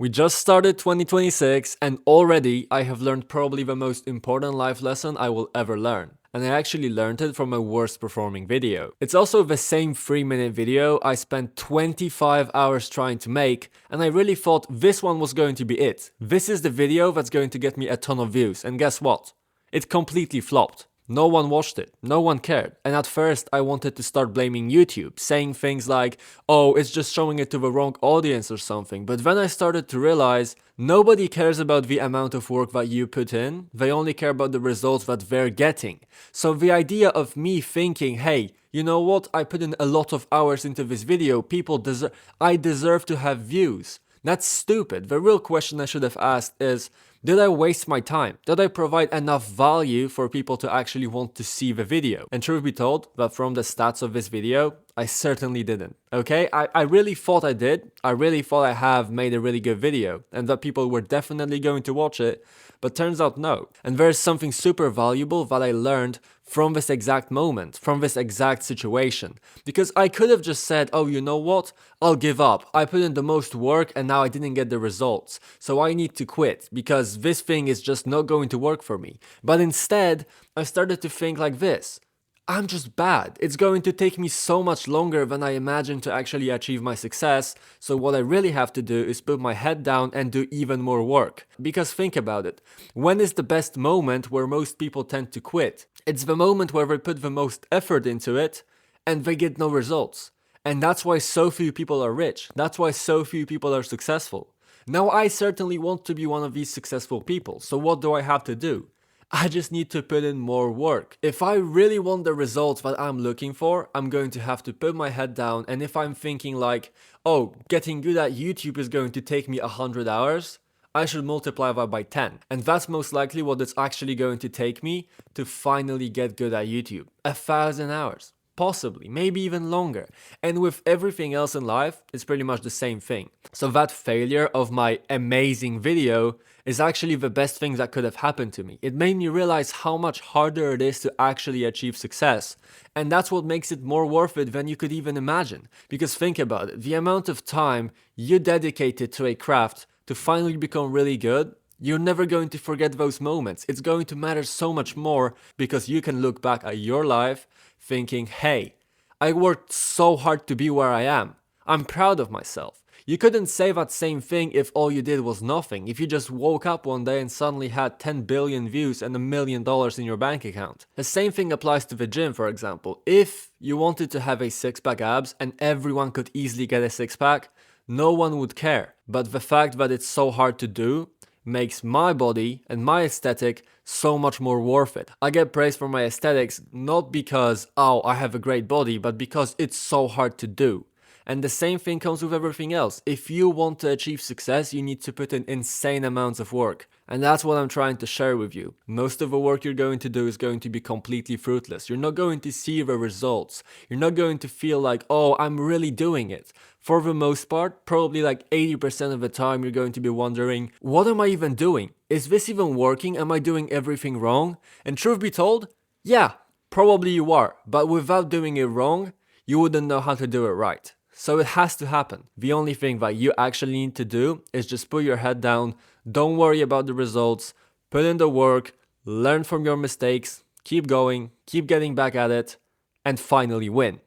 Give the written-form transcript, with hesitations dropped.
We just started 2026 and already I have learned probably the most important life lesson I will ever learn. And I actually learned it from my worst performing video. It's also the same 3-minute video I spent 25 hours trying to make, and I really thought this one was going to be it. This is the video that's going to get me a ton of views, and guess what? It completely flopped. No one watched it, no one cared, and at first I wanted to start blaming YouTube, saying things like, oh, it's just showing it to the wrong audience or something, but then I started to realize nobody cares about the amount of work that you put in, they only care about the results that they're getting. So the idea of me thinking, hey, you know what, I put in a lot of hours into this video, I deserve to have views. That's stupid. The real question I should have asked is, did I waste my time? Did I provide enough value for people to actually want to see the video? And truth be told, that from the stats of this video, I certainly didn't. Okay, I really thought I did. I really thought I have made a really good video and that people were definitely going to watch it, but turns out no. And there's something super valuable that I learned from this exact moment, from this exact situation. Because I could have just said, oh, you know what? I'll give up. I put in the most work and now I didn't get the results. So I need to quit because this thing is just not going to work for me. But instead, I started to think like this. I'm just bad. It's going to take me so much longer than I imagined to actually achieve my success, so what I really have to do is put my head down and do even more work. Because think about it, when is the best moment where most people tend to quit? It's the moment where they put the most effort into it and they get no results. And that's why so few people are rich. That's why so few people are successful. Now I certainly want to be one of these successful people, so what do I have to do? I just need to put in more work. If I really want the results that I'm looking for, I'm going to have to put my head down, and if I'm thinking like, oh, getting good at YouTube is going to take me 100 hours, I should multiply that by 10. And that's most likely what it's actually going to take me to finally get good at YouTube. 1,000 hours. Possibly, maybe even longer. And with everything else in life, it's pretty much the same thing. So that failure of my amazing video is actually the best thing that could have happened to me. It made me realize how much harder it is to actually achieve success. And that's what makes it more worth it than you could even imagine. Because think about it, the amount of time you dedicated to a craft to finally become really good, you're never going to forget those moments. It's going to matter so much more because you can look back at your life thinking, hey, I worked so hard to be where I am. I'm proud of myself. You couldn't say that same thing if all you did was nothing. If you just woke up one day and suddenly had 10 billion views and $1 million in your bank account. The same thing applies to the gym, for example. If you wanted to have a six-pack abs and everyone could easily get a six-pack, no one would care. But the fact that it's so hard to do makes my body and my aesthetic so much more worth it. I get praise for my aesthetics not because, oh, I have a great body, but because it's so hard to do. And the same thing comes with everything else. If you want to achieve success, you need to put in insane amounts of work. And that's what I'm trying to share with you. Most of the work you're going to do is going to be completely fruitless. You're not going to see the results. You're not going to feel like, oh, I'm really doing it. For the most part, probably like 80% of the time, you're going to be wondering, what am I even doing? Is this even working? Am I doing everything wrong? And truth be told, yeah, probably you are. But without doing it wrong, you wouldn't know how to do it right. So it has to happen. The only thing that you actually need to do is just put your head down, don't worry about the results, put in the work, learn from your mistakes, keep going, keep getting back at it, and finally win.